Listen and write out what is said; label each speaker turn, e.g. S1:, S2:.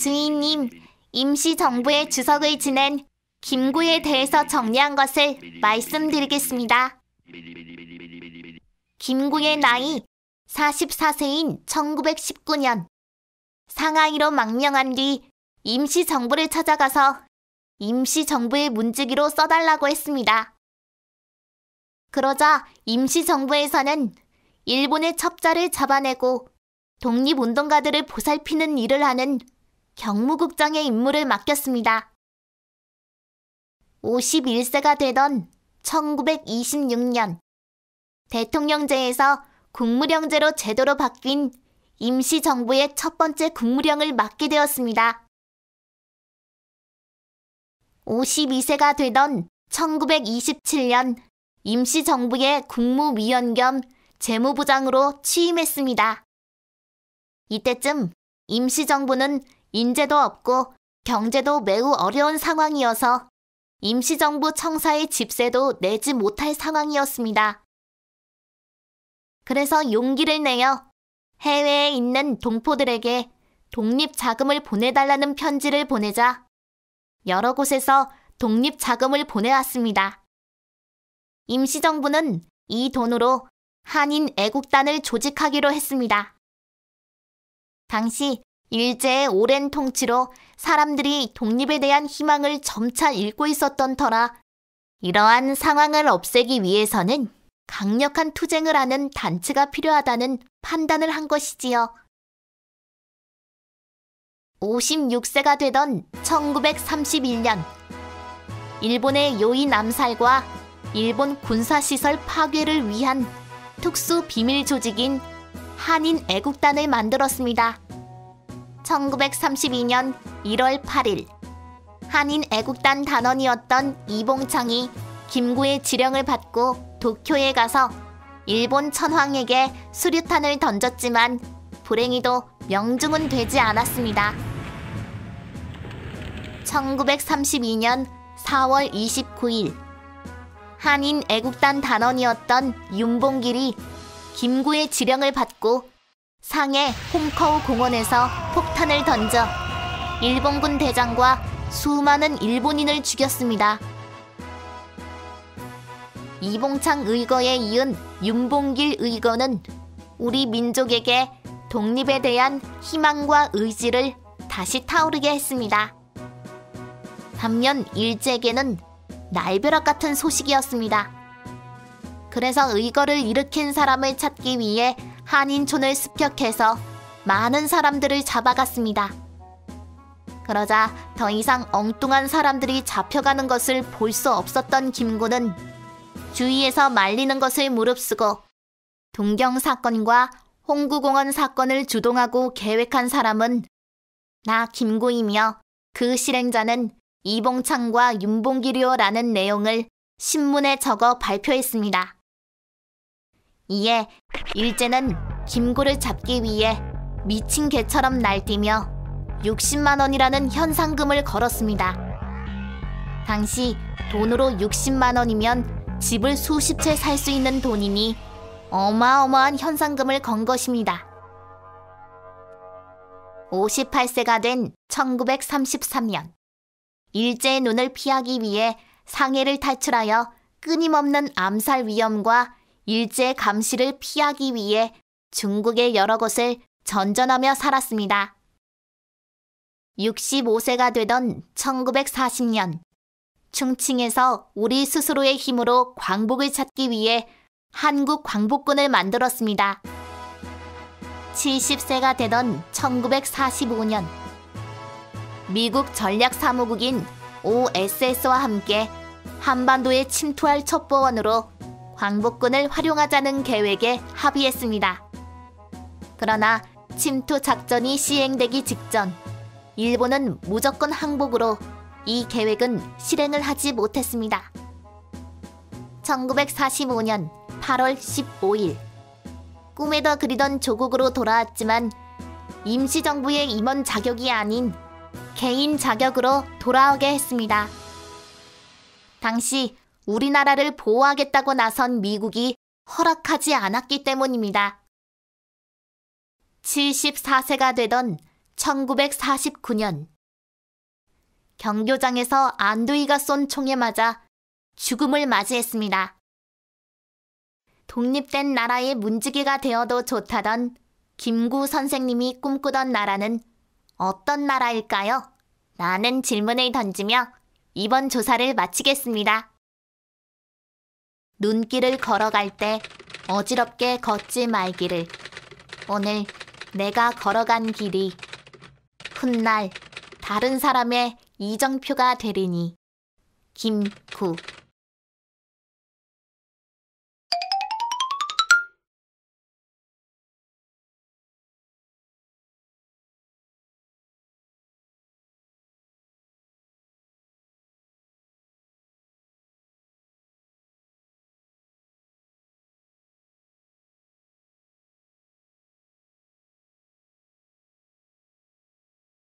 S1: 주인님, 임시정부의 주석을 지낸 김구에 대해서 정리한 것을 말씀드리겠습니다. 김구의 나이 44세인 1919년 상하이로 망명한 뒤 임시정부를 찾아가서 임시정부의 문지기로 써달라고 했습니다. 그러자 임시정부에서는 일본의 첩자를 잡아내고 독립운동가들을 보살피는 일을 하는 경무국장의 임무를 맡겼습니다. 51세가 되던 1926년 대통령제에서 국무령제로 제도로 바뀐 임시정부의 첫 번째 국무령을 맡게 되었습니다. 52세가 되던 1927년 임시정부의 국무위원 겸 재무부장으로 취임했습니다. 이때쯤 임시정부는 인재도 없고 경제도 매우 어려운 상황이어서 임시정부 청사의 집세도 내지 못할 상황이었습니다. 그래서 용기를 내어 해외에 있는 동포들에게 독립자금을 보내달라는 편지를 보내자 여러 곳에서 독립자금을 보내왔습니다. 임시정부는 이 돈으로 한인 애국단을 조직하기로 했습니다. 당시 일제의 오랜 통치로 사람들이 독립에 대한 희망을 점차 잃고 있었던 터라 이러한 상황을 없애기 위해서는 강력한 투쟁을 하는 단체가 필요하다는 판단을 한 것이지요. 56세가 되던 1931년 일본의 요인 암살과 일본 군사시설 파괴를 위한 특수 비밀 조직인 한인 애국단을 만들었습니다. 1932년 1월 8일 한인 애국단 단원이었던 이봉창이 김구의 지령을 받고 도쿄에 가서 일본 천황에게 수류탄을 던졌지만 불행히도 명중은 되지 않았습니다. 1932년 4월 29일 한인 애국단 단원이었던 윤봉길이 김구의 지령을 받고 상해 홈커우 공원에서 폭탄을 던져 일본군 대장과 수많은 일본인을 죽였습니다. 이봉창 의거에 이은 윤봉길 의거는 우리 민족에게 독립에 대한 희망과 의지를 다시 타오르게 했습니다. 반면 일제에게는 날벼락 같은 소식이었습니다. 그래서 의거를 일으킨 사람을 찾기 위해 한인촌을 습격해서 많은 사람들을 잡아갔습니다. 그러자 더 이상 엉뚱한 사람들이 잡혀가는 것을 볼 수 없었던 김구는 주위에서 말리는 것을 무릅쓰고 동경 사건과 홍구공원 사건을 주동하고 계획한 사람은 나 김구이며 그 실행자는 이봉창과 윤봉길이요라는 내용을 신문에 적어 발표했습니다. 이에 일제는 김구를 잡기 위해 미친 개처럼 날뛰며 60만 원이라는 현상금을 걸었습니다. 당시 돈으로 60만 원이면 집을 수십 채 살 수 있는 돈이니 어마어마한 현상금을 건 것입니다. 58세가 된 1933년 일제의 눈을 피하기 위해 상해를 탈출하여 끊임없는 암살 위험과 일제의 감시를 피하기 위해 중국의 여러 곳을 전전하며 살았습니다. 65세가 되던 1940년 충칭에서 우리 스스로의 힘으로 광복을 찾기 위해 한국 광복군을 만들었습니다. 70세가 되던 1945년 미국 전략사무국인 OSS와 함께 한반도에 침투할 첩보원으로 광복군을 활용하자는 계획에 합의했습니다. 그러나 침투 작전이 시행되기 직전 일본은 무조건 항복으로 이 계획은 실행을 하지 못했습니다. 1945년 8월 15일 꿈에도 그리던 조국으로 돌아왔지만 임시정부의 임원 자격이 아닌 개인 자격으로 돌아오게 했습니다. 당시 우리나라를 보호하겠다고 나선 미국이 허락하지 않았기 때문입니다. 74세가 되던 1949년 경교장에서 안도희가 쏜 총에 맞아 죽음을 맞이했습니다. 독립된 나라의 문지기가 되어도 좋다던 김구 선생님이 꿈꾸던 나라는 어떤 나라일까요? 라는 질문을 던지며 이번 조사를 마치겠습니다. 눈길을 걸어갈 때 어지럽게 걷지 말기를. 오늘 내가 걸어간 길이 훗날 다른 사람의 이정표가 되리니. 김구